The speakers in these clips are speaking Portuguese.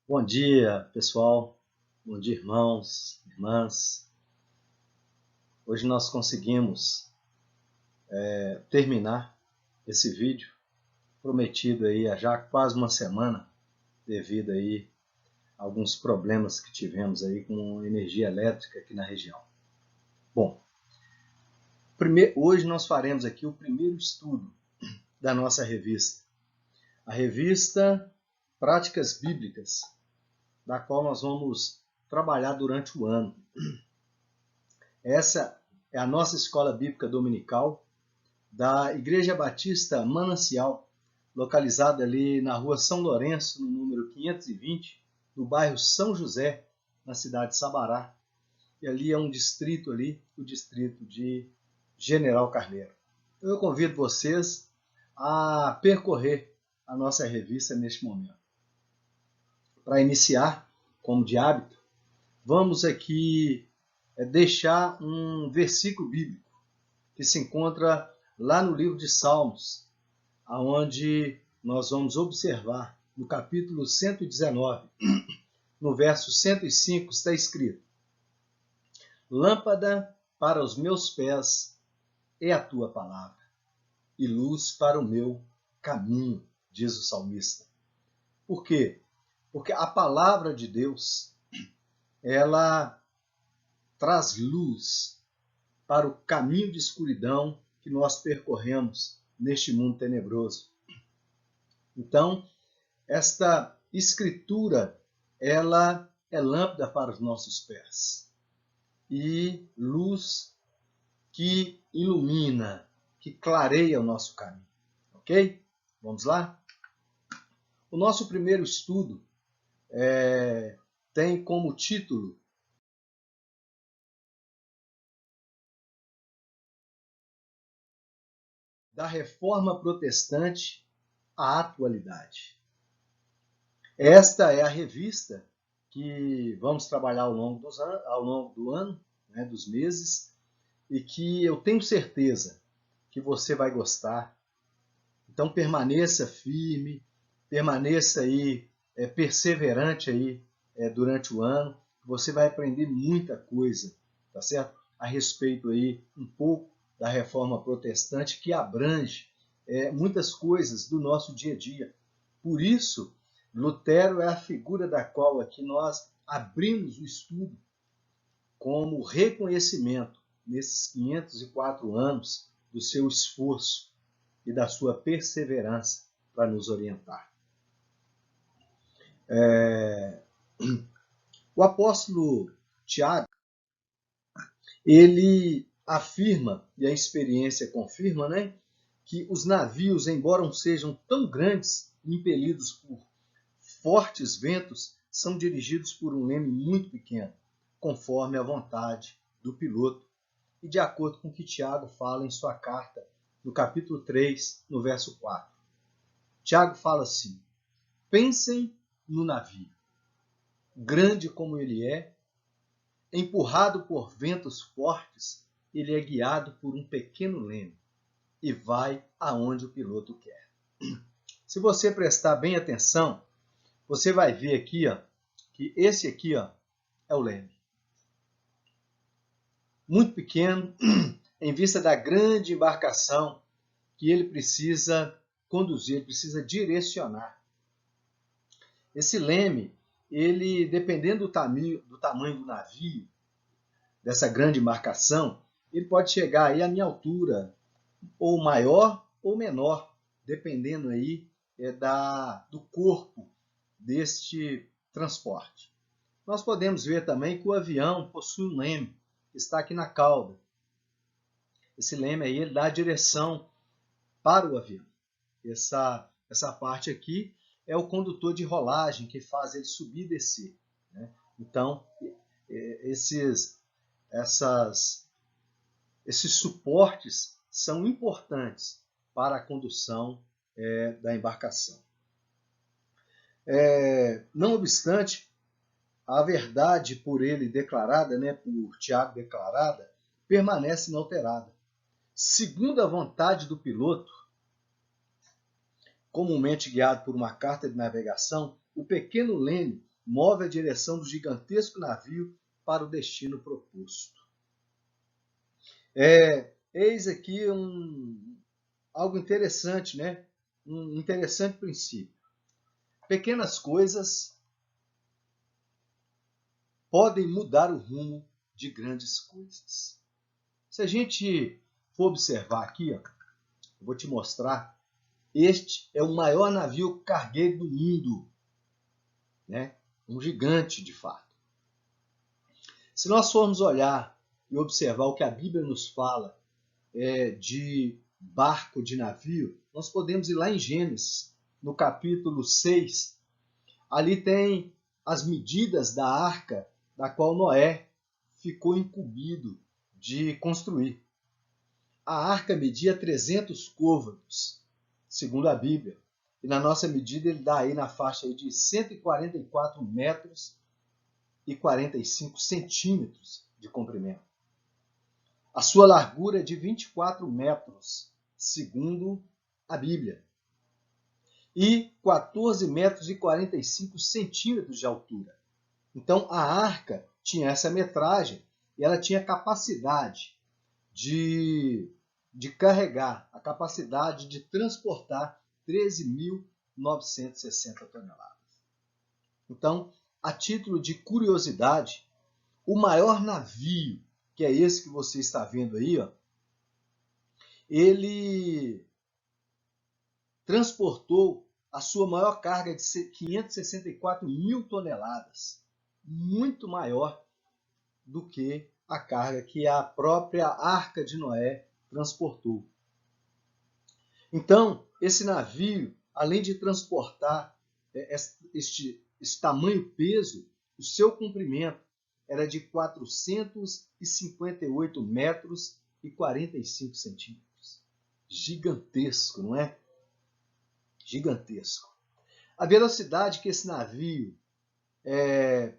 Bom dia, pessoal. Bom dia, irmãos, irmãs. Hoje nós conseguimos terminar esse vídeo prometido aí há já quase uma semana, devido aí a alguns problemas que tivemos aí com energia elétrica aqui na região. Bom, hoje nós faremos aqui o primeiro estudo da nossa revista, a revista Práticas Bíblicas, da qual nós vamos trabalhar durante o ano. Essa é a nossa escola bíblica dominical da Igreja Batista Manancial, localizada ali na rua São Lourenço, no número 520, no bairro São José, na cidade de Sabará. E ali é um distrito ali, o distrito de General Carneiro. Então eu convido vocês a percorrer a nossa revista neste momento. Para iniciar, como de hábito, vamos aqui deixar um versículo bíblico que se encontra lá no livro de Salmos, onde nós vamos observar no capítulo 119, no verso 105, está escrito: Lâmpada para os meus pés é a tua palavra, e luz para o meu caminho, diz o salmista. Por quê? Porque a palavra de Deus, ela traz luz para o caminho de escuridão que nós percorremos neste mundo tenebroso. Então, esta escritura, ela é lâmpada para os nossos pés e luz que ilumina, que clareia o nosso caminho. Ok? Vamos lá? O nosso primeiro estudo tem como título Da Reforma Protestante à Atualidade. Esta é a revista que vamos trabalhar ao longo do ano, né, dos meses, e que eu tenho certeza que você vai gostar. Então permaneça firme, permaneça aí perseverante aí durante o ano. Você vai aprender muita coisa, tá certo? A respeito aí um pouco da Reforma Protestante, que abrange muitas coisas do nosso dia a dia. Por isso, Lutero é a figura da qual aqui nós abrimos o estudo como reconhecimento, nesses 504 anos, do seu esforço e da sua perseverança para nos orientar. O apóstolo Tiago, ele afirma, e a experiência confirma, né, que os navios, embora sejam tão grandes, impelidos por fortes ventos, são dirigidos por um leme muito pequeno, conforme a vontade do piloto, e de acordo com o que Tiago fala em sua carta, no capítulo 3, no verso 4. Tiago fala assim: pensem no navio, grande como ele é, empurrado por ventos fortes, ele é guiado por um pequeno leme e vai aonde o piloto quer. Se você prestar bem atenção, você vai ver aqui, ó, que esse aqui, ó, é o leme. Muito pequeno, em vista da grande embarcação que ele precisa conduzir, ele precisa direcionar. Esse leme, ele, dependendo do tamanho do navio, dessa grande embarcação, ele pode chegar aí à minha altura, ou maior ou menor, dependendo aí do corpo deste transporte. Nós podemos ver também que o avião possui um leme, que está aqui na cauda. Esse leme aí ele dá a direção para o avião. Essa parte aqui é o condutor de rolagem que faz ele subir e descer, né? Então, esses suportes são importantes para a condução da embarcação. Não obstante, a verdade por ele declarada, né, por Tiago declarada, permanece inalterada. Segundo a vontade do piloto, comumente guiado por uma carta de navegação, o pequeno leme move a direção do gigantesco navio para o destino proposto. Eis aqui algo interessante, né? Um interessante princípio. Pequenas coisas podem mudar o rumo de grandes coisas. Se a gente for observar aqui, ó, eu vou te mostrar, este é o maior navio cargueiro do mundo, né? Um gigante de fato. Se nós formos olhar e observar o que a Bíblia nos fala de barco, de navio, nós podemos ir lá em Gênesis, no capítulo 6. Ali tem as medidas da arca, da qual Noé ficou incumbido de construir. A arca media 300 côvados, segundo a Bíblia. E na nossa medida ele dá aí na faixa aí de 144 metros e 45 centímetros de comprimento. A sua largura é de 24 metros, segundo a Bíblia. E 14 metros e 45 centímetros de altura. Então a arca tinha essa metragem e ela tinha capacidade de carregar, a capacidade de transportar 13.960 toneladas. Então, a título de curiosidade, o maior navio, que é esse que você está vendo aí, ó, ele transportou a sua maior carga de 564 mil toneladas, muito maior do que a carga que a própria Arca de Noé transportou. Então, esse navio, além de transportar este tamanho peso, o seu comprimento era de 458 metros e 45 centímetros. Gigantesco, não é? Gigantesco. A velocidade que esse navio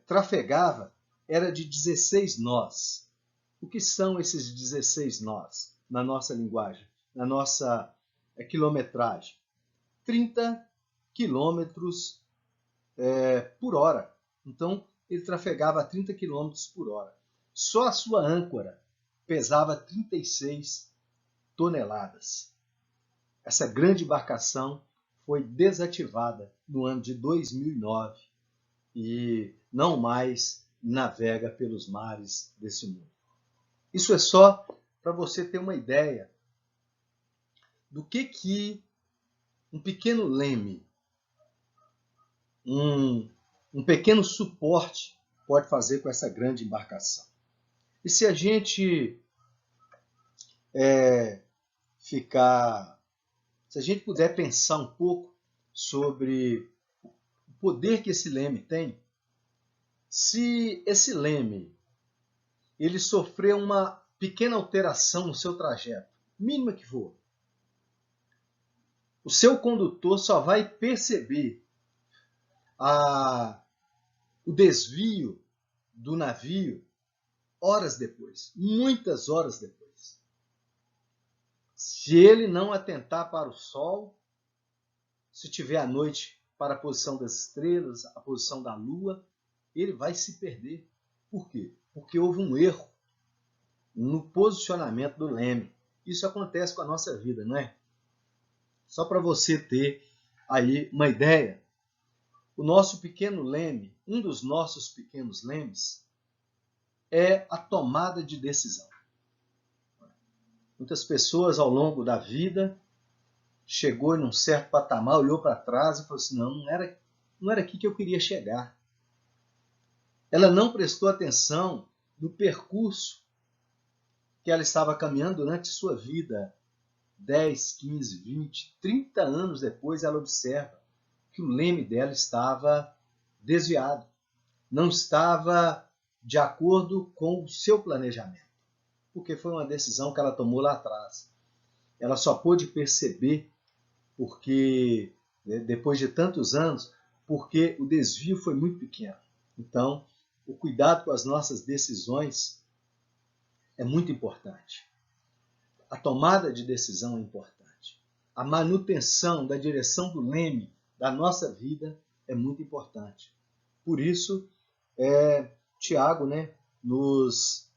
trafegava era de 16 nós. O que são esses 16 nós na nossa linguagem, na nossa quilometragem? 30 quilômetros por hora. Então, ele trafegava a 30 quilômetros por hora. Só a sua âncora pesava 36 toneladas. Essa grande embarcação foi desativada no ano de 2009 e não mais navega pelos mares desse mundo. Isso é só para você ter uma ideia do que um pequeno leme, um pequeno suporte pode fazer com essa grande embarcação. E se a gente se a gente puder pensar um pouco sobre o poder que esse leme tem, se esse leme ele sofrer uma pequena alteração no seu trajeto, mínima que for, o seu condutor só vai perceber o desvio do navio horas depois, muitas horas depois. Se ele não atentar para o sol, se tiver à noite para a posição das estrelas, a posição da lua, ele vai se perder. Por quê? Porque houve um erro no posicionamento do leme. Isso acontece com a nossa vida, não é? Só para você ter aí uma ideia, o nosso pequeno leme, um dos nossos pequenos lemes, é a tomada de decisão. Muitas pessoas ao longo da vida chegou em um certo patamar, olhou para trás e falou assim, não era aqui que eu queria chegar. Ela não prestou atenção no percurso que ela estava caminhando durante sua vida. 10, 15, 20, 30 anos depois, ela observa que o leme dela estava desviado. Não estava de acordo com o seu planejamento. Porque foi uma decisão que ela tomou lá atrás. Ela só pôde perceber, porque depois de tantos anos, porque o desvio foi muito pequeno. Então, o cuidado com as nossas decisões é muito importante. A tomada de decisão é importante. A manutenção da direção do leme da nossa vida é muito importante. Por isso, Tiago, né, nos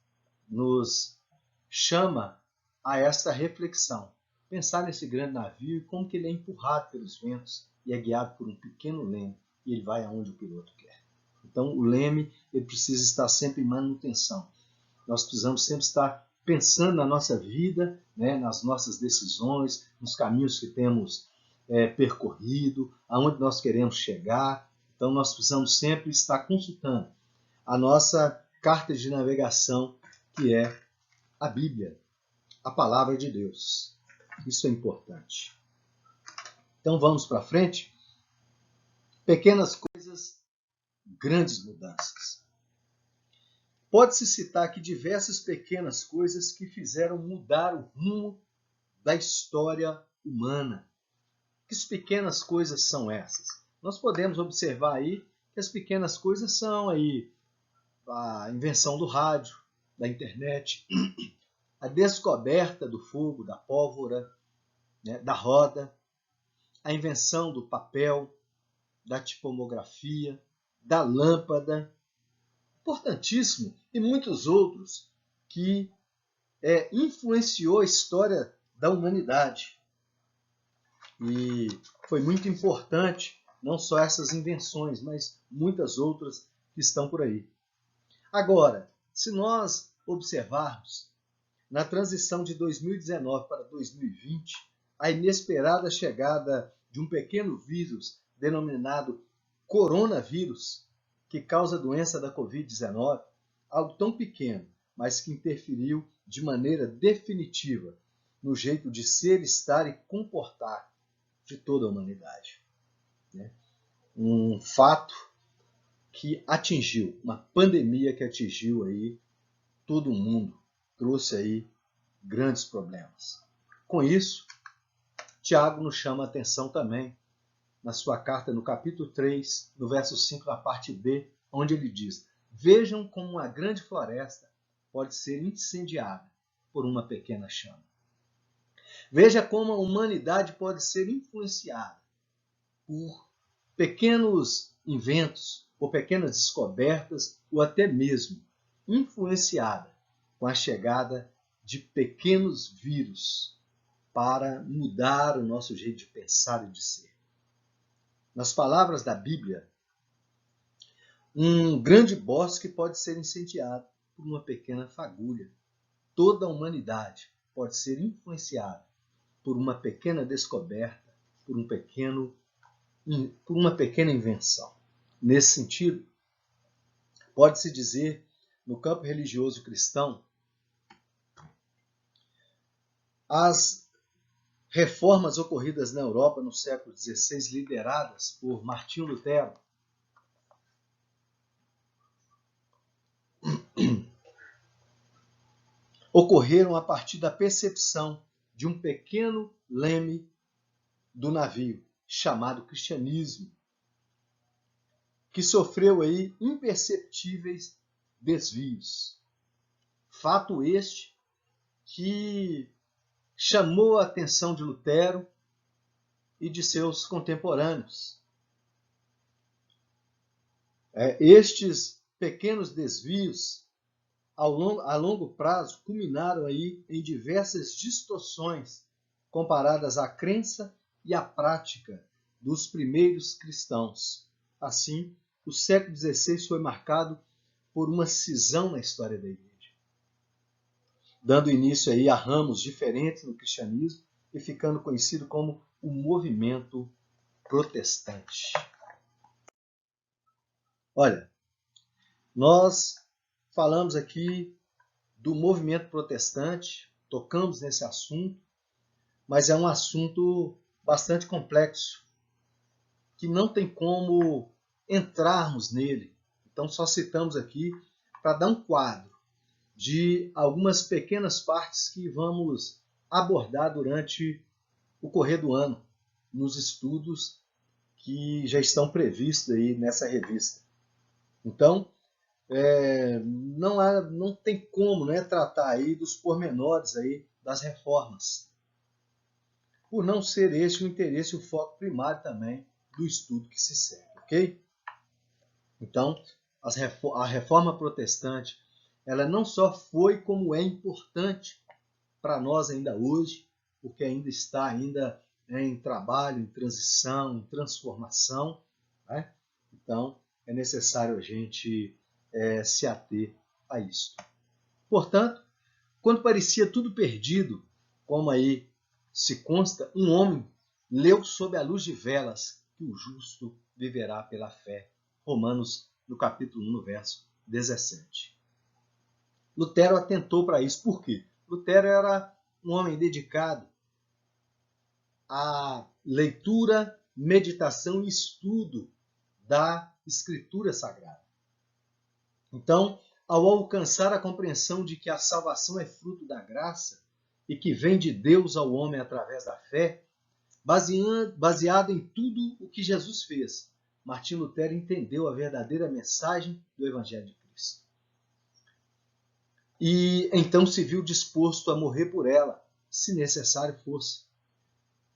chama a esta reflexão. Pensar nesse grande navio e como que ele é empurrado pelos ventos e é guiado por um pequeno leme e ele vai aonde o piloto quer. Então, o leme ele precisa estar sempre em manutenção. Nós precisamos sempre estar pensando na nossa vida, né, nas nossas decisões, nos caminhos que temos percorrido, aonde nós queremos chegar. Então, nós precisamos sempre estar consultando a nossa carta de navegação, que é a Bíblia, a palavra de Deus. Isso é importante. Então, vamos para frente. Pequenas coisas, grandes mudanças. Pode-se citar aqui diversas pequenas coisas que fizeram mudar o rumo da história humana. Que pequenas coisas são essas? Nós podemos observar aí que as pequenas coisas são aí a invenção do rádio, da internet, a descoberta do fogo, da pólvora, né, da roda, a invenção do papel, da tipografia, da lâmpada, importantíssimo, e muitos outros que influenciou a história da humanidade. E foi muito importante, não só essas invenções, mas muitas outras que estão por aí. Agora, se nós observarmos, na transição de 2019 para 2020, a inesperada chegada de um pequeno vírus denominado coronavírus, que causa a doença da Covid-19, algo tão pequeno, mas que interferiu de maneira definitiva no jeito de ser, estar e comportar de toda a humanidade. Um fato que atingiu, uma pandemia que atingiu aí todo o mundo, trouxe aí grandes problemas. Com isso, Tiago nos chama a atenção também na sua carta, no capítulo 3, no verso 5, na parte B, onde ele diz: vejam como uma grande floresta pode ser incendiada por uma pequena chama. Veja como a humanidade pode ser influenciada por pequenos inventos, por pequenas descobertas, ou até mesmo influenciada com a chegada de pequenos vírus para mudar o nosso jeito de pensar e de ser. Nas palavras da Bíblia, um grande bosque pode ser incendiado por uma pequena fagulha. Toda a humanidade pode ser influenciada por uma pequena descoberta, por uma pequena invenção. Nesse sentido, pode-se dizer, no campo religioso cristão, as reformas ocorridas na Europa no século XVI, lideradas por Martinho Lutero, ocorreram a partir da percepção de um pequeno leme do navio, chamado cristianismo, que sofreu aí imperceptíveis desvios. Fato este que chamou a atenção de Lutero e de seus contemporâneos. Estes pequenos desvios, a longo prazo, culminaram aí em diversas distorções comparadas à crença e à prática dos primeiros cristãos. Assim, o século XVI foi marcado por uma cisão na história da Igreja, dando início aí a ramos diferentes no cristianismo e ficando conhecido como o movimento protestante. Olha, nós falamos aqui do movimento protestante, tocamos nesse assunto, mas é um assunto bastante complexo, que não tem como entrarmos nele. Então só citamos aqui para dar um quadro de algumas pequenas partes que vamos abordar durante o correr do ano, nos estudos que já estão previstos aí nessa revista. Então, não tem como, né, tratar aí dos pormenores aí das reformas, por não ser este o interesse e o foco primário também do estudo que se segue, ok? Então, a reforma protestante, ela não só foi, como é importante para nós ainda hoje, porque ainda está em trabalho, em transição, em transformação, né? Então, é necessário a gente se ater a isso. Portanto, quando parecia tudo perdido, como aí se consta, um homem leu sob a luz de velas que o justo viverá pela fé. Romanos, no capítulo 1, no verso 17. Lutero atentou para isso. Por quê? Lutero era um homem dedicado à leitura, meditação e estudo da Escritura Sagrada. Então, ao alcançar a compreensão de que a salvação é fruto da graça e que vem de Deus ao homem através da fé, baseado em tudo o que Jesus fez, Martinho Lutero entendeu a verdadeira mensagem do Evangelho de Cristo. E então se viu disposto a morrer por ela, se necessário fosse.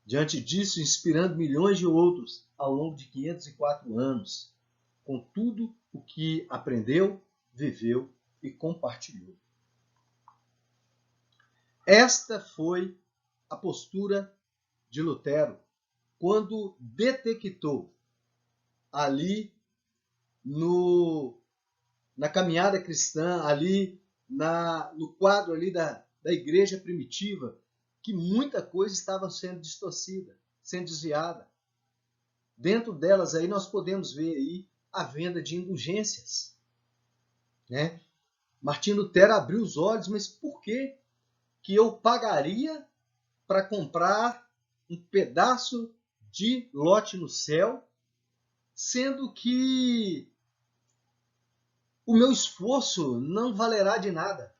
Diante disso, inspirando milhões de outros ao longo de 504 anos, com tudo o que aprendeu, viveu e compartilhou. Esta foi a postura de Lutero quando detectou ali na caminhada cristã, ali no quadro ali da igreja primitiva, que muita coisa estava sendo distorcida, sendo desviada. Dentro delas aí nós podemos ver aí a venda de indulgências, né? Martinho Lutero abriu os olhos, mas por que eu pagaria para comprar um pedaço de lote no céu, sendo que o meu esforço não valerá de nada?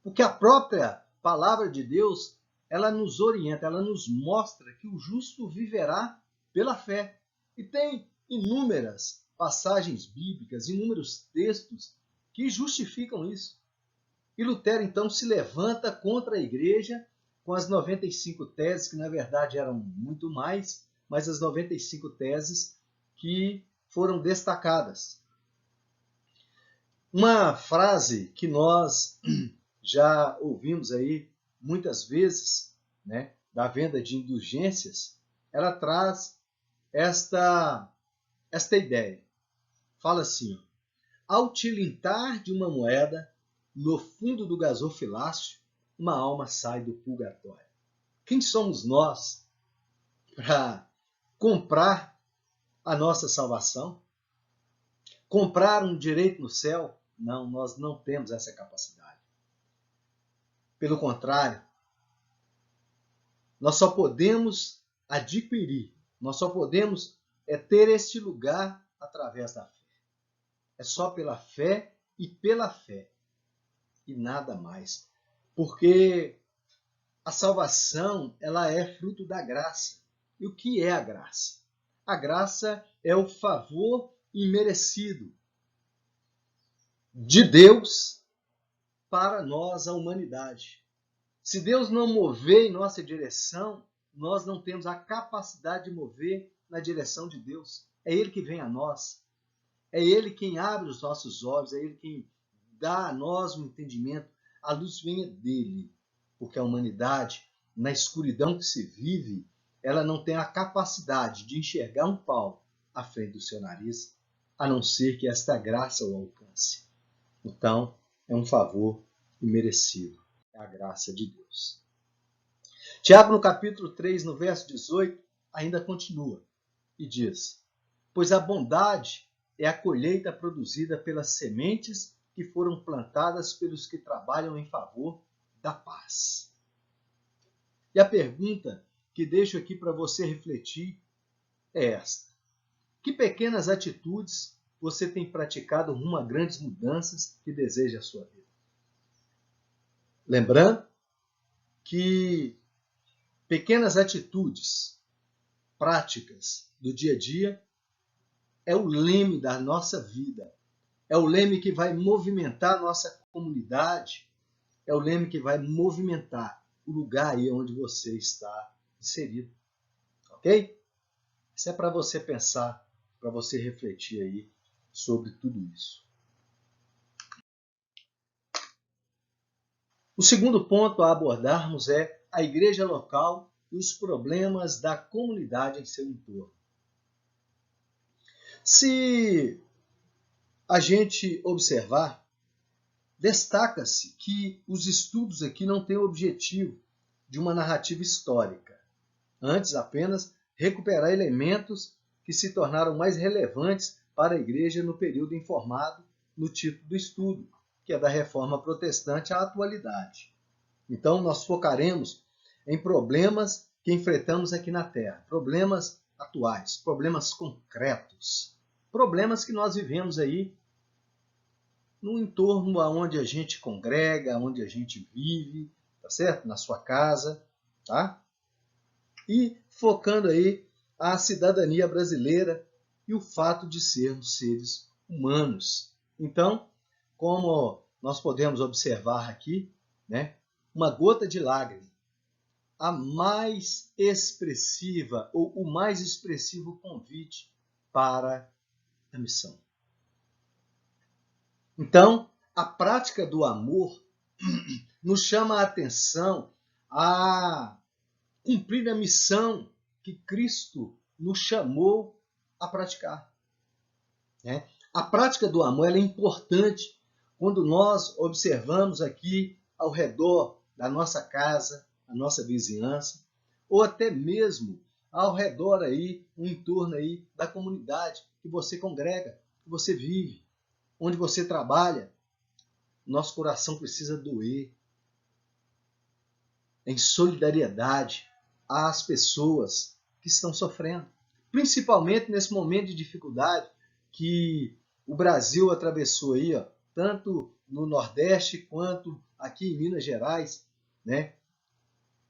Porque a própria palavra de Deus, ela nos orienta, ela nos mostra que o justo viverá pela fé. E tem inúmeras passagens bíblicas, inúmeros textos que justificam isso. E Lutero, então, se levanta contra a igreja com as 95 teses, que na verdade eram muito mais, mas as 95 teses que foram destacadas. Uma frase que nós já ouvimos aí muitas vezes, né, da venda de indulgências, ela traz esta ideia. Fala assim: ao tilintar de uma moeda no fundo do gasofilácio, uma alma sai do purgatório. Quem somos nós para comprar a nossa salvação? Comprar um direito no céu? Não, nós não temos essa capacidade. Pelo contrário, nós só podemos adquirir, nós só podemos ter este lugar através da fé. É só pela fé e pela fé, e nada mais. Porque a salvação, ela é fruto da graça. E o que é a graça? A graça é o favor imerecido de Deus para nós, a humanidade. Se Deus não mover em nossa direção, nós não temos a capacidade de mover na direção de Deus. É Ele que vem a nós. É Ele quem abre os nossos olhos, é Ele quem dá a nós um entendimento. A luz vem dele, porque a humanidade, na escuridão que se vive, ela não tem a capacidade de enxergar um pau à frente do seu nariz, a não ser que esta graça o alcance. Então, é um favor imerecido. É a graça de Deus. Tiago, no capítulo 3, no verso 18, ainda continua e diz: pois a bondade é a colheita produzida pelas sementes que foram plantadas pelos que trabalham em favor da paz. E a pergunta que deixo aqui para você refletir é esta: que pequenas atitudes você tem praticado rumo a grandes mudanças que deseja a sua vida? Lembrando que pequenas atitudes práticas do dia a dia é o leme da nossa vida. É o leme que vai movimentar a nossa comunidade. É o leme que vai movimentar o lugar aí onde você está inserido. Ok? Isso é para você pensar, para você refletir aí sobre tudo isso. O segundo ponto a abordarmos é a igreja local e os problemas da comunidade em seu entorno. Se a gente observar, destaca-se que os estudos aqui não têm o objetivo de uma narrativa histórica, antes apenas recuperar elementos que se tornaram mais relevantes para a igreja no período informado no título do estudo, que é da Reforma Protestante à atualidade. Então, nós focaremos em problemas que enfrentamos aqui na Terra, problemas atuais, problemas concretos, problemas que nós vivemos aí no entorno aonde a gente congrega, onde a gente vive, tá certo? Na sua casa, tá? E focando aí a cidadania brasileira e o fato de sermos seres humanos. Então, como nós podemos observar aqui, né, uma gota de lágrima, a mais expressiva ou o mais expressivo convite para a missão. Então, a prática do amor nos chama a atenção a cumprir a missão que Cristo nos chamou a praticar. A prática do amor é importante quando nós observamos aqui ao redor da nossa casa, a nossa vizinhança, ou até mesmo ao redor aí, no entorno aí da comunidade que você congrega, que você vive, onde você trabalha. Nosso coração precisa doer em solidariedade às pessoas que estão sofrendo, principalmente nesse momento de dificuldade que o Brasil atravessou aí, ó, tanto no Nordeste quanto aqui em Minas Gerais, né?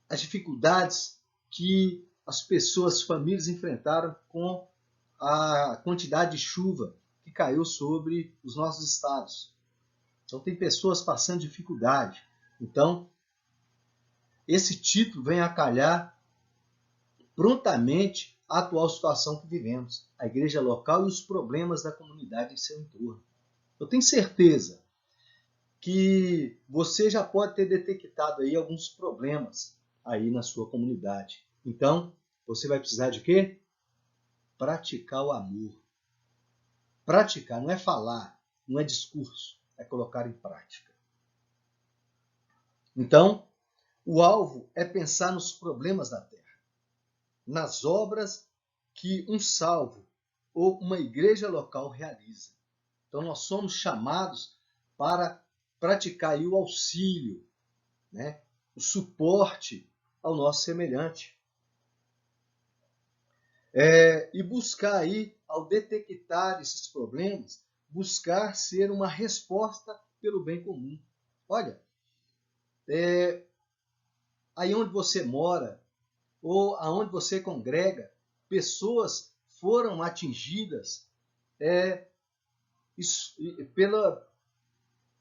As dificuldades que as pessoas, as famílias enfrentaram com a quantidade de chuva que caiu sobre os nossos estados. Então tem pessoas passando dificuldade. Então, esse título vem a calhar prontamente a atual situação que vivemos, a igreja local e os problemas da comunidade em seu entorno. Eu tenho certeza que você já pode ter detectado aí alguns problemas aí na sua comunidade. Então, você vai precisar de quê? Praticar o amor. Praticar não é falar, não é discurso, é colocar em prática. Então, o alvo é pensar nos problemas da terra, nas obras que um salvo ou uma igreja local realiza. Então, nós somos chamados para praticar aí o auxílio, né? O suporte ao nosso semelhante. E buscar aí, ao detectar esses problemas, buscar ser uma resposta pelo bem comum. Olha, aí onde você mora, ou aonde você congrega, pessoas foram atingidas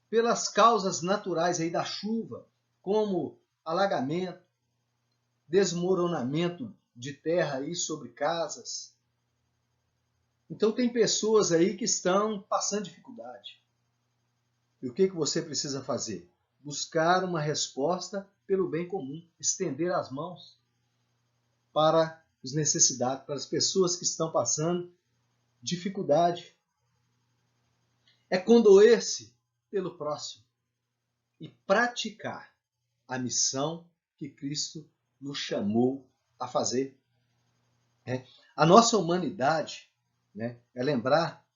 pelas causas naturais aí da chuva, como alagamento, desmoronamento de terra aí sobre casas. Então tem pessoas aí que estão passando dificuldade. E o que você precisa fazer? Buscar uma resposta pelo bem comum, estender as mãos para os necessitados, para as pessoas que estão passando dificuldade. É condoer-se pelo próximo e praticar a missão que Cristo nos chamou a fazer. A nossa humanidade, é lembrar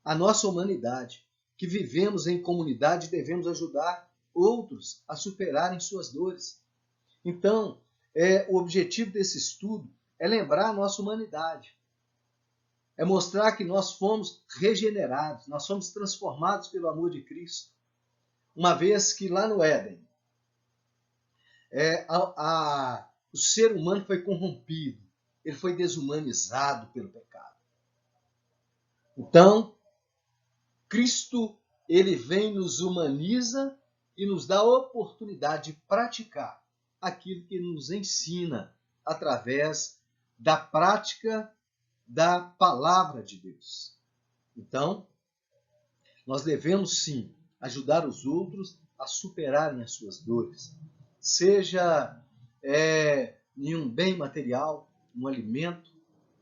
a nossa humanidade, que vivemos em comunidade e devemos ajudar outros a superarem suas dores. Então, o objetivo desse estudo é lembrar a nossa humanidade, é mostrar que nós fomos regenerados, nós fomos transformados pelo amor de Cristo. Uma vez que lá no Éden, o ser humano foi corrompido, ele foi desumanizado pelo pecado. Então, Cristo, ele vem, nos humaniza e nos dá a oportunidade de praticar aquilo que nos ensina através da prática da palavra de Deus. Então, nós devemos sim ajudar os outros a superarem as suas dores. Seja em um bem material, um alimento,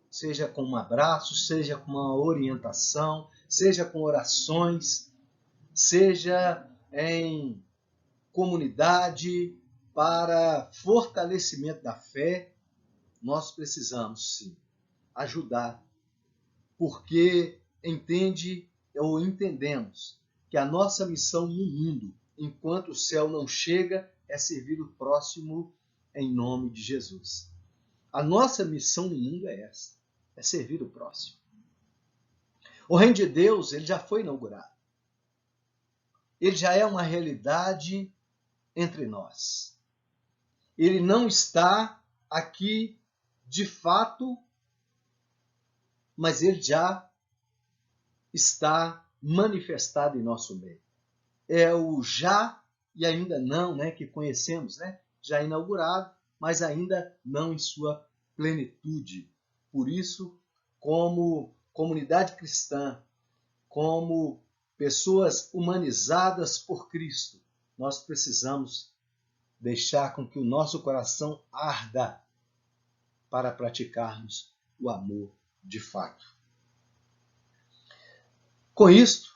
seja com um abraço, seja com uma orientação, seja com orações, seja em comunidade para fortalecimento da fé. Nós precisamos sim ajudar, porque entendemos que a nossa missão no mundo, enquanto o céu não chega, é servir o próximo em nome de Jesus. A nossa missão no mundo é essa, é servir o próximo. O reino de Deus, ele já foi inaugurado. Ele já é uma realidade entre nós. Ele não está aqui de fato, mas ele já está manifestado em nosso meio. É o já e ainda não, né, que conhecemos, né? Já inaugurado, mas ainda não em sua plenitude. Por isso, como comunidade cristã, como pessoas humanizadas por Cristo, nós precisamos deixar com que o nosso coração arda para praticarmos o amor de fato. Com isto,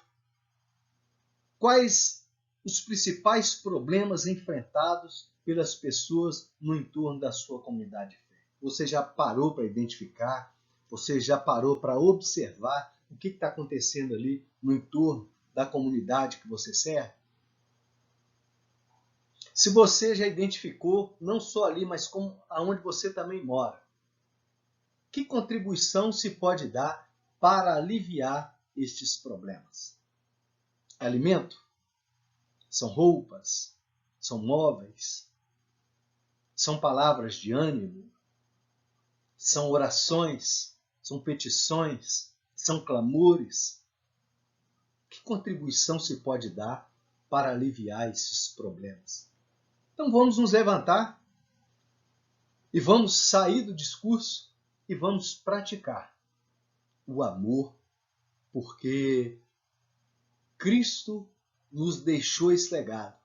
quais os principais problemas enfrentados pelas pessoas no entorno da sua comunidade de fé? Você já parou para identificar? Você já parou para observar o que está acontecendo ali no entorno da comunidade que você serve? Se você já identificou, não só ali, mas como aonde você também mora, que contribuição se pode dar para aliviar estes problemas? Alimento? São roupas? São móveis? São palavras de ânimo? São orações? São petições? São clamores? Que contribuição se pode dar para aliviar esses problemas? Então vamos nos levantar e vamos sair do discurso e vamos praticar o amor, porque Cristo nos deixou esse legado.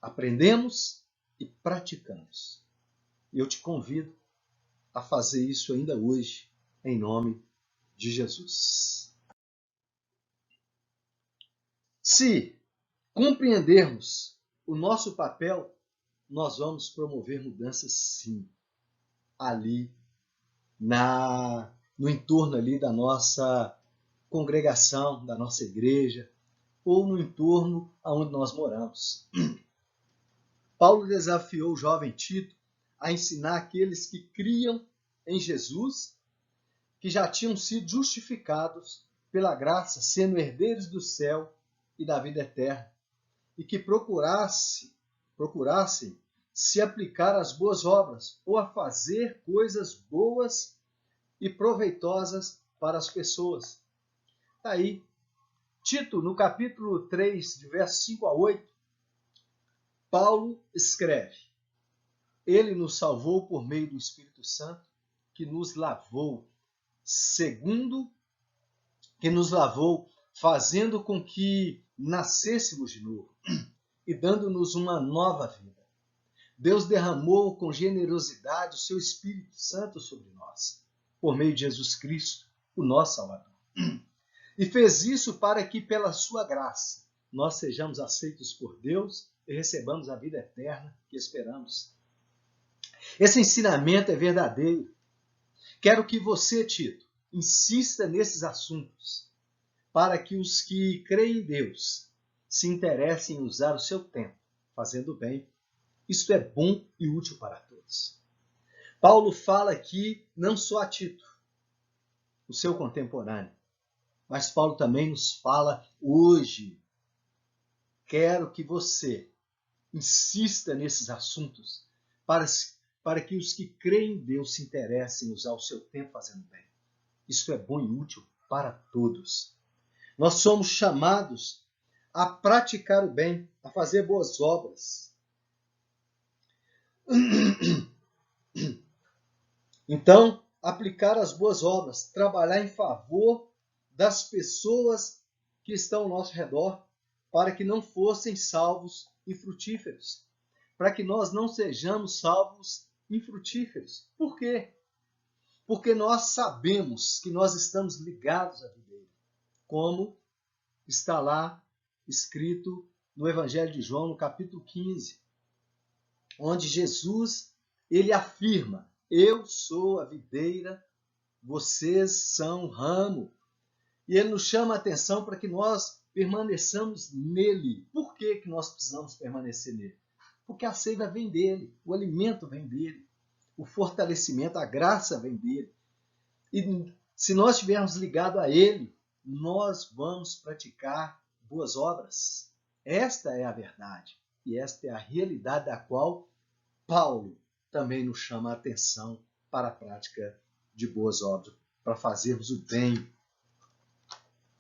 Aprendemos e praticamos. E eu te convido a fazer isso ainda hoje, em nome de Jesus. Se compreendermos o nosso papel, nós vamos promover mudanças sim, ali no entorno ali da nossa congregação, da nossa igreja, ou no entorno aonde nós moramos. Paulo desafiou o jovem Tito a ensinar aqueles que criam em Jesus, que já tinham sido justificados pela graça, sendo herdeiros do céu e da vida eterna, e que procurassem se aplicar às boas obras, ou a fazer coisas boas e proveitosas para as pessoas. Está aí. Tito, no capítulo 3, de versos 5 a 8, Paulo escreve: Ele nos salvou por meio do Espírito Santo, que nos lavou, fazendo com que nascêssemos de novo e dando-nos uma nova vida. Deus derramou com generosidade o seu Espírito Santo sobre nós, por meio de Jesus Cristo, o nosso Salvador. E fez isso para que, pela sua graça, nós sejamos aceitos por Deus e recebamos a vida eterna que esperamos. Esse ensinamento é verdadeiro. Quero que você, Tito, insista nesses assuntos, para que os que creem em Deus se interessem em usar o seu tempo fazendo bem. Isto é bom e útil para todos. Paulo fala aqui não só a Tito, o seu contemporâneo, mas Paulo também nos fala hoje. Quero que você insista nesses assuntos para que os que creem em Deus se interessem em usar o seu tempo fazendo bem. Isso é bom e útil para todos. Nós somos chamados a praticar o bem, a fazer boas obras. Então, aplicar as boas obras, trabalhar em favor das pessoas que estão ao nosso redor, para que não fossem salvos infrutíferos, para que nós não sejamos salvos infrutíferos. Por quê? Porque nós sabemos que nós estamos ligados à videira, como está lá escrito no Evangelho de João, no capítulo 15, onde Jesus, ele afirma: eu sou a videira, vocês são o ramo. E ele nos chama a atenção para que nós permaneçamos nele. Por que nós precisamos permanecer nele? Porque a seiva vem dele, o alimento vem dele, o fortalecimento, a graça vem dele. E se nós estivermos ligados a ele, nós vamos praticar boas obras. Esta é a verdade. E esta é a realidade da qual Paulo também nos chama a atenção para a prática de boas obras, para fazermos o bem.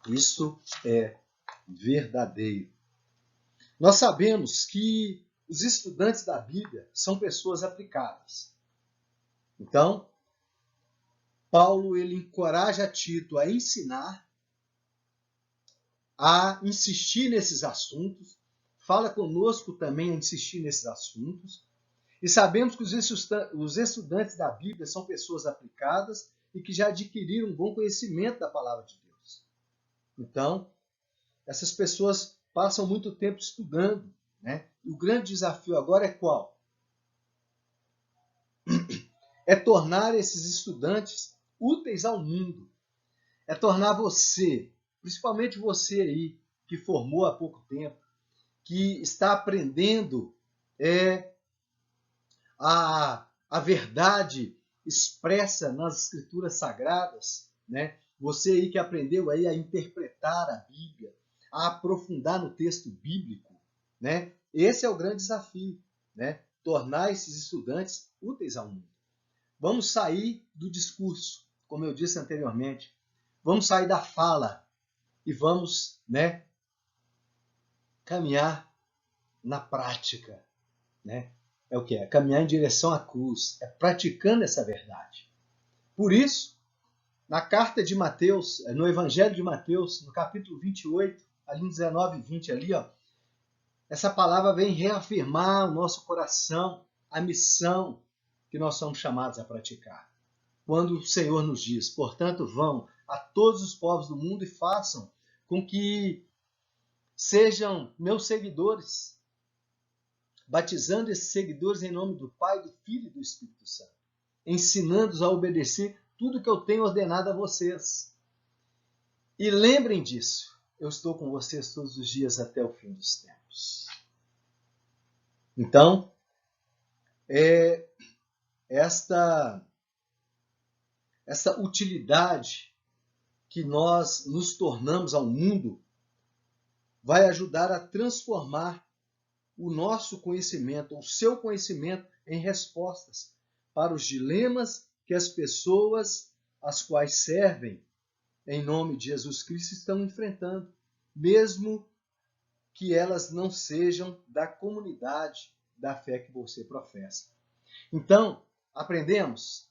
Isso é verdadeiro. Nós sabemos que os estudantes da Bíblia são pessoas aplicadas. Então, Paulo ele encoraja Tito a ensinar, a insistir nesses assuntos, fala conosco também a insistir nesses assuntos, e sabemos que os estudantes da Bíblia são pessoas aplicadas e que já adquiriram um bom conhecimento da palavra de Deus. Então, essas pessoas passam muito tempo estudando, né? E o grande desafio agora é qual? É tornar esses estudantes úteis ao mundo. É tornar você, principalmente você aí, que formou há pouco tempo, que está aprendendo a verdade expressa nas escrituras sagradas, né? Você aí que aprendeu aí a interpretar a Bíblia, a aprofundar no texto bíblico, né? Esse é o grande desafio, né? Tornar esses estudantes úteis ao mundo. Vamos sair do discurso, como eu disse anteriormente. Vamos sair da fala e vamos, né, caminhar na prática, né? É o que é? Caminhar em direção à cruz, é praticando essa verdade. Por isso, na carta de Mateus, no Evangelho de Mateus, no capítulo 28, ali em 19 e 20, ali, ó, essa palavra vem reafirmar o nosso coração, a missão que nós somos chamados a praticar. Quando o Senhor nos diz, portanto, vão a todos os povos do mundo e façam com que sejam meus seguidores, batizando esses seguidores em nome do Pai, do Filho e do Espírito Santo, ensinando-os a obedecer tudo que eu tenho ordenado a vocês. E lembrem disso, eu estou com vocês todos os dias até o fim dos tempos. Então, esta utilidade que nós nos tornamos ao mundo vai ajudar a transformar o nosso conhecimento, o seu conhecimento, em respostas para os dilemas que as pessoas às quais servem em nome de Jesus Cristo estão enfrentando, mesmo que elas não sejam da comunidade da fé que você professa. Então, aprendemos?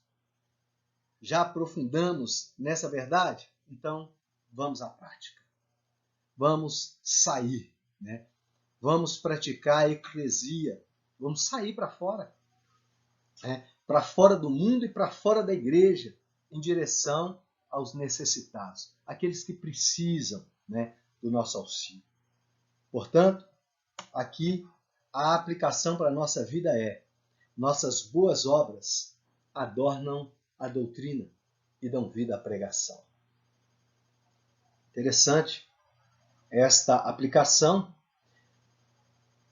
Já aprofundamos nessa verdade? Então, vamos à prática. Vamos sair, né? Vamos praticar a eclesia. Vamos sair para fora. Né? Para fora do mundo e para fora da igreja, em direção aos necessitados, aqueles que precisam, né, do nosso auxílio. Portanto, aqui a aplicação para a nossa vida é: nossas boas obras adornam a doutrina e dão vida à pregação. Interessante esta aplicação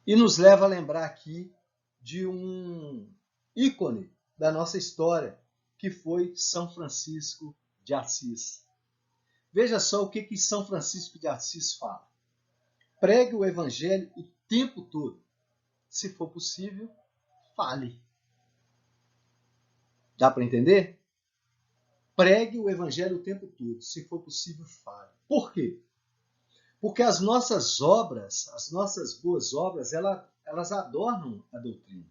e nos leva a lembrar aqui de um ícone da nossa história, que foi São Francisco de Assis. Veja só o que São Francisco de Assis fala. Pregue o evangelho o tempo todo. Se for possível, fale. Dá para entender? Pregue o evangelho o tempo todo. Se for possível, fale. Por quê? Porque as nossas obras, as nossas boas obras, elas adornam a doutrina.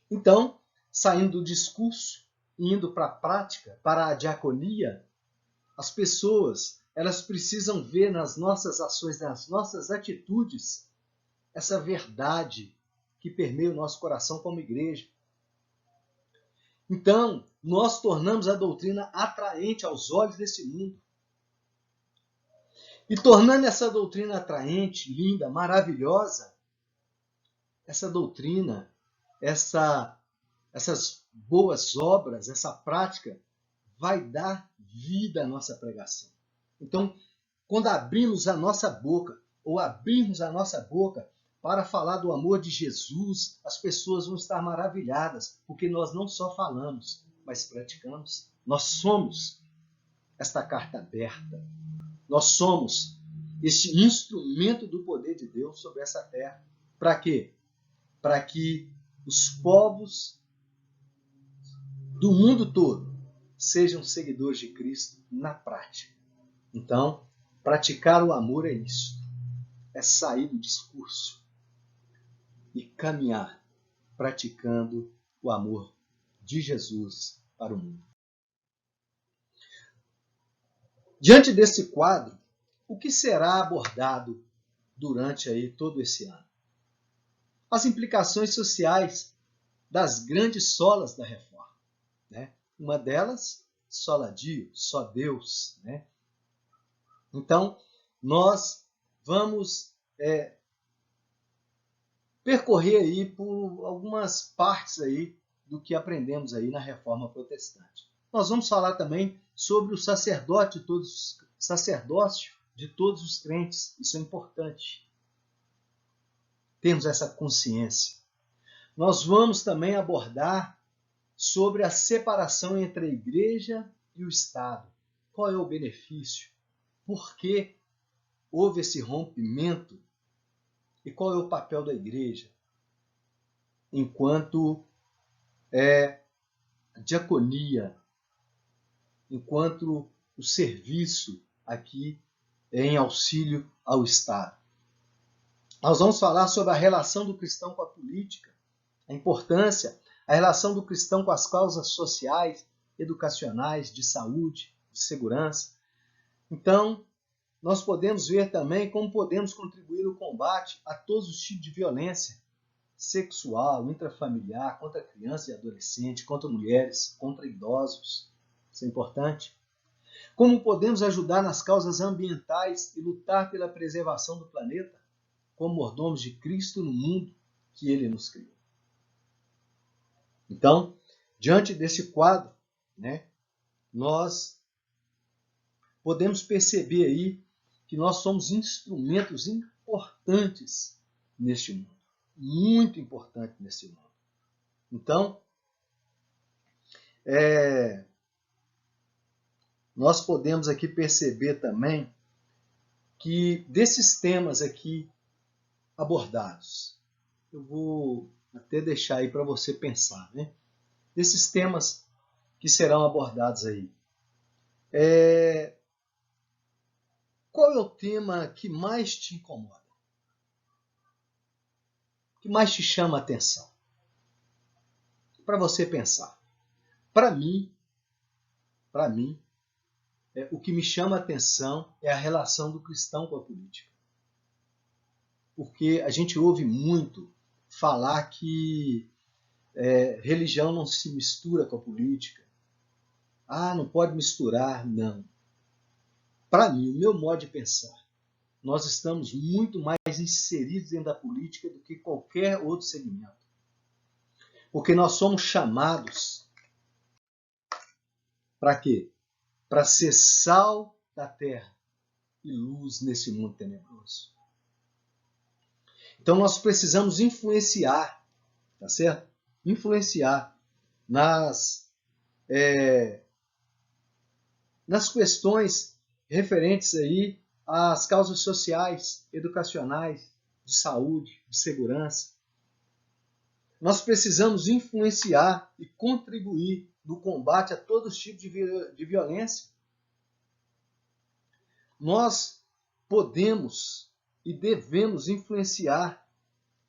Então, saindo do discurso, indo para a prática, para a diaconia, As pessoas, elas precisam ver nas nossas ações, nas nossas atitudes, essa verdade que permeia o nosso coração como igreja. Então, nós tornamos a doutrina atraente aos olhos desse mundo. E tornando essa doutrina atraente, linda, maravilhosa, essa doutrina, essas boas obras, essa prática, vai dar vida à nossa pregação. Então, quando abrimos a nossa boca, ou abrirmos a nossa boca para falar do amor de Jesus, as pessoas vão estar maravilhadas, porque nós não só falamos, mas praticamos. Nós somos esta carta aberta. Nós somos este instrumento do poder de Deus sobre essa terra. Para quê? Para que os povos do mundo todo sejam seguidores de Cristo na prática. Então, praticar o amor é isso. É sair do discurso e caminhar praticando o amor de Jesus para o mundo. Diante desse quadro, o que será abordado durante aí todo esse ano? As implicações sociais das grandes solas da reforma, né? Uma delas, sola Dio, só Deus, né? Então, nós vamos percorrer aí por algumas partes aí do que aprendemos aí na Reforma Protestante. Nós vamos falar também sobre o sacerdócio de todos os crentes. Isso é importante. Temos essa consciência. Nós vamos também abordar sobre a separação entre a igreja e o Estado. Qual é o benefício? Por que houve esse rompimento? E qual é o papel da igreja enquanto diaconia, enquanto o serviço aqui em auxílio ao Estado? Nós vamos falar sobre a relação do cristão com a política, a importância, a relação do cristão com as causas sociais, educacionais, de saúde, de segurança. Então, nós podemos ver também como podemos contribuir no combate a todos os tipos de violência sexual, intrafamiliar, contra crianças e adolescentes, contra mulheres, contra idosos. Isso é importante. Como podemos ajudar nas causas ambientais e lutar pela preservação do planeta, como mordomos de Cristo no mundo que Ele nos criou. Então, diante desse quadro, né, nós podemos perceber aí que nós somos instrumentos importantes neste mundo. Muito importante nesse mundo. Então, nós podemos aqui perceber também que desses temas aqui abordados, eu vou até deixar aí para você pensar, né? Desses temas que serão abordados aí. Qual é o tema que mais te incomoda? Que mais te chama a atenção? Para você pensar. Para mim, o que me chama a atenção é a relação do cristão com a política. Porque a gente ouve muito falar que religião não se mistura com a política. Ah, não pode misturar. Não. Para mim, o meu modo de pensar, nós estamos muito mais inseridos dentro da política do que qualquer outro segmento. Porque nós somos chamados para quê? Para ser sal da terra e luz nesse mundo tenebroso. Então nós precisamos influenciar, tá certo? Influenciar nas questões referentes aí às causas sociais, educacionais, de saúde, de segurança. Nós precisamos influenciar e contribuir no combate a todos os tipos de violência. Nós podemos e devemos influenciar,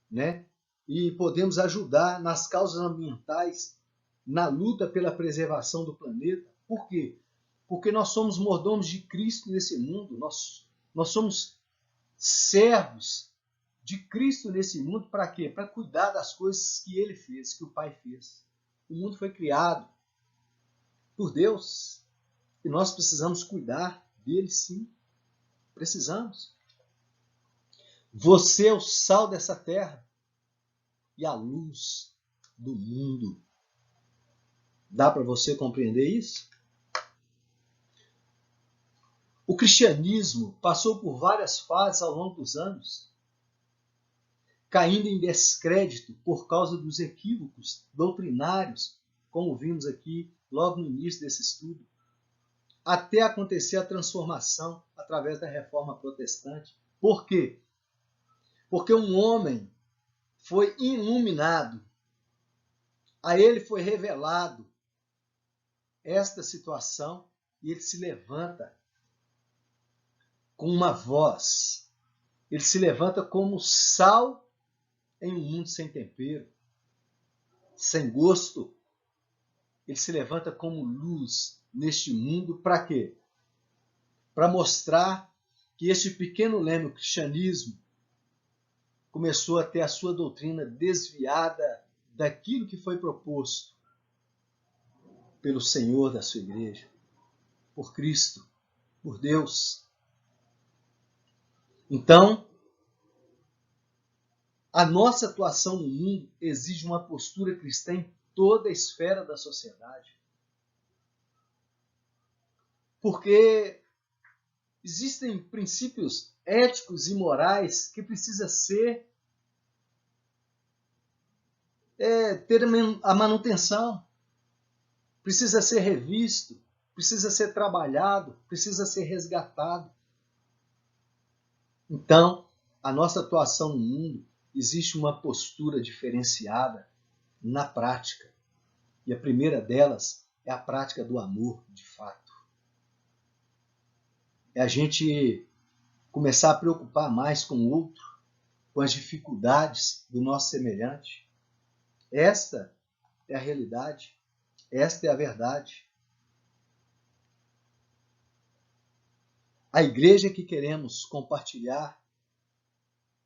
né? E podemos ajudar nas causas ambientais, na luta pela preservação do planeta. Por quê? porque nós somos mordomos de Cristo nesse mundo, nós somos servos de Cristo nesse mundo. Para quê? Para cuidar das coisas que Ele fez, que o Pai fez. O mundo foi criado por Deus e nós precisamos cuidar dele, sim. Precisamos. Você é o sal dessa terra e a luz do mundo. Dá para você compreender isso? O cristianismo passou por várias fases ao longo dos anos, caindo em descrédito por causa dos equívocos doutrinários, como vimos aqui logo no início desse estudo, até acontecer a transformação através da Reforma Protestante. Por quê? Porque um homem foi iluminado, a ele foi revelado esta situação e ele se levanta com uma voz. Ele se levanta como sal em um mundo sem tempero, sem gosto. Ele se levanta como luz neste mundo. Para quê? Para mostrar que este pequeno leme, o cristianismo, começou a ter a sua doutrina desviada daquilo que foi proposto pelo Senhor da sua igreja, por Cristo, por Deus. Então, a nossa atuação no mundo exige uma postura cristã em toda a esfera da sociedade. Porque existem princípios éticos e morais que precisam ter a manutenção, precisa ser revisto, precisa ser trabalhado, precisa ser resgatado. Então, a nossa atuação no mundo existe uma postura diferenciada na prática. E a primeira delas é a prática do amor, de fato. É a gente começar a preocupar mais com o outro, com as dificuldades do nosso semelhante. Esta é a realidade, esta é a verdade. A igreja que queremos compartilhar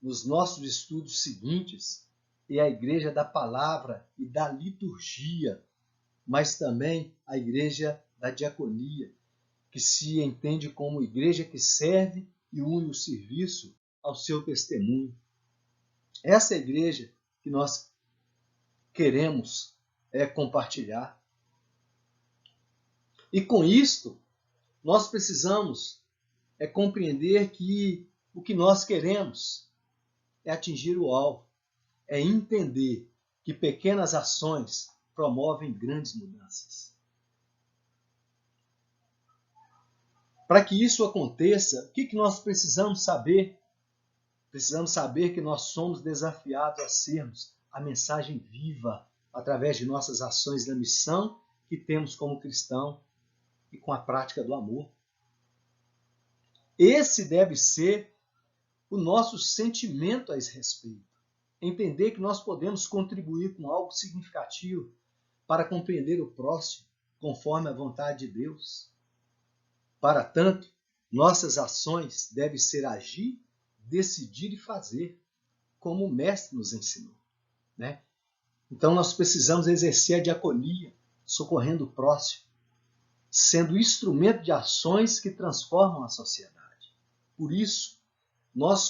nos nossos estudos seguintes é a igreja da palavra e da liturgia, mas também a igreja da diaconia, que se entende como igreja que serve e une o serviço ao seu testemunho. Essa é a igreja que nós queremos compartilhar. E com isto, nós precisamos compreender que o que nós queremos é atingir o alvo, é entender que pequenas ações promovem grandes mudanças. Para que isso aconteça, o que nós precisamos saber? Precisamos saber que nós somos desafiados a sermos a mensagem viva através de nossas ações da missão que temos como cristão e com a prática do amor. Esse deve ser o nosso sentimento a esse respeito. Entender que nós podemos contribuir com algo significativo para compreender o próximo conforme a vontade de Deus. Para tanto, nossas ações devem ser agir, decidir e fazer, como o Mestre nos ensinou. Né? Então nós precisamos exercer a diaconia, socorrendo o próximo, sendo instrumento de ações que transformam a sociedade. Por isso, nós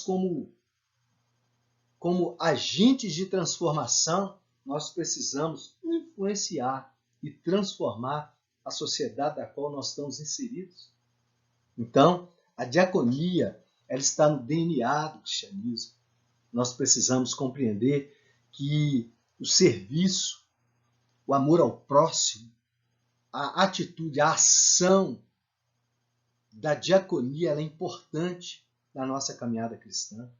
como agentes de transformação, nós precisamos influenciar e transformar a sociedade da qual nós estamos inseridos. Então, a diaconia, ela está no DNA do cristianismo. Nós precisamos compreender que o serviço, o amor ao próximo, a atitude, a ação da diaconia, ela é importante na nossa caminhada cristã.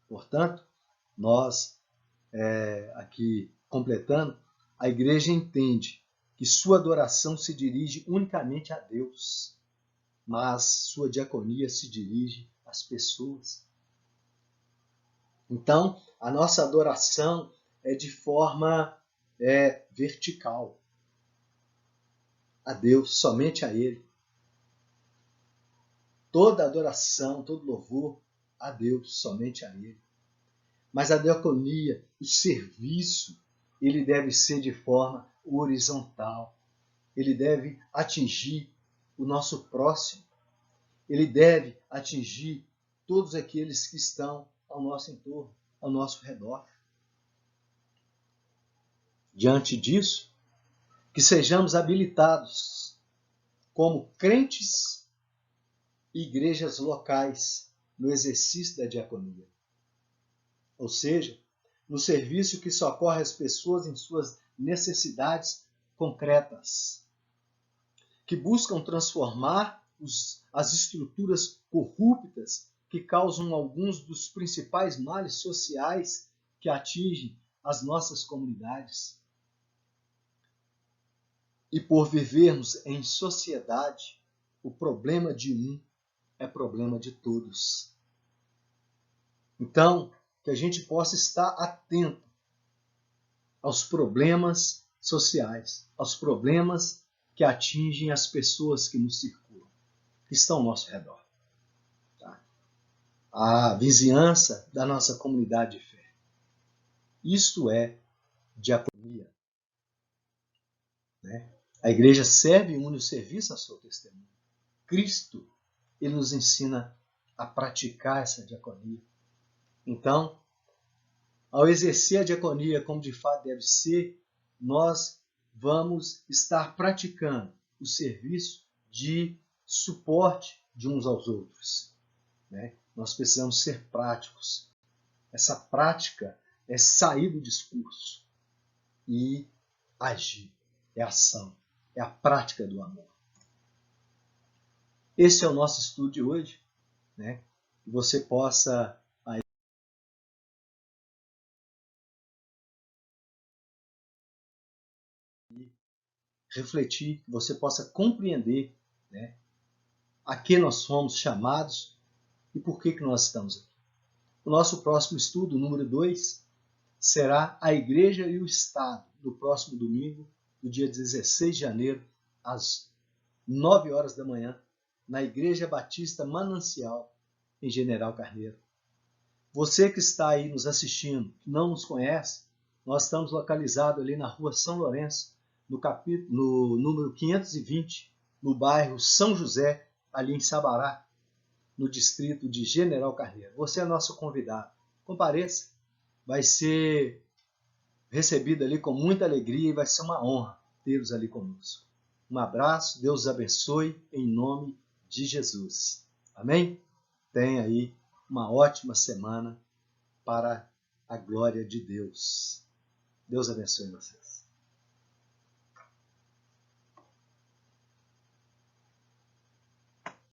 Portanto, nós, aqui completando, a igreja entende que sua adoração se dirige unicamente a Deus, mas sua diaconia se dirige às pessoas. Então, a nossa adoração é de forma vertical. a Deus, somente a Ele. Toda adoração, todo louvor a Deus, somente a Ele. Mas a diaconia, o serviço, ele deve ser de forma horizontal. Ele deve atingir o nosso próximo. Ele deve atingir todos aqueles que estão ao nosso entorno, ao nosso redor. Diante disso, que sejamos habilitados como crentes e igrejas locais no exercício da diaconia. Ou seja, no serviço que socorre as pessoas em suas necessidades concretas, que buscam transformar as estruturas corruptas que causam alguns dos principais males sociais que atingem as nossas comunidades. E por vivermos em sociedade, o problema de um é problema de todos. Então, que a gente possa estar atento aos problemas sociais, aos problemas que atingem as pessoas que nos circulam, que estão ao nosso redor. Tá? A vizinhança da nossa comunidade de fé. Isto é diaconia. Né? A igreja serve e une o serviço ao seu testemunho. Cristo, ele nos ensina a praticar essa diaconia. Então, ao exercer a diaconia como de fato deve ser, nós vamos estar praticando o serviço de suporte de uns aos outros. Né? Nós precisamos ser práticos. Essa prática é sair do discurso e agir. É ação, é a prática do amor. Esse é o nosso estudo de hoje. Né? Que você possa refletir, que você possa compreender, né, a que nós fomos chamados e por que nós estamos aqui. O nosso próximo estudo, número 2, será a Igreja e o Estado, no próximo domingo, do dia 16 de janeiro, às 9 horas da manhã, na Igreja Batista Manancial, em General Carneiro. Você que está aí nos assistindo, que não nos conhece, nós estamos localizados ali na rua São Lourenço, no número 520, no bairro São José, ali em Sabará, no distrito de General Carneiro. Você é nosso convidado. Compareça. Vai ser recebido ali com muita alegria e vai ser uma honra tê-los ali conosco. Um abraço, Deus os abençoe, em nome de Jesus. Amém? Tenha aí uma ótima semana para a glória de Deus. Deus abençoe vocês.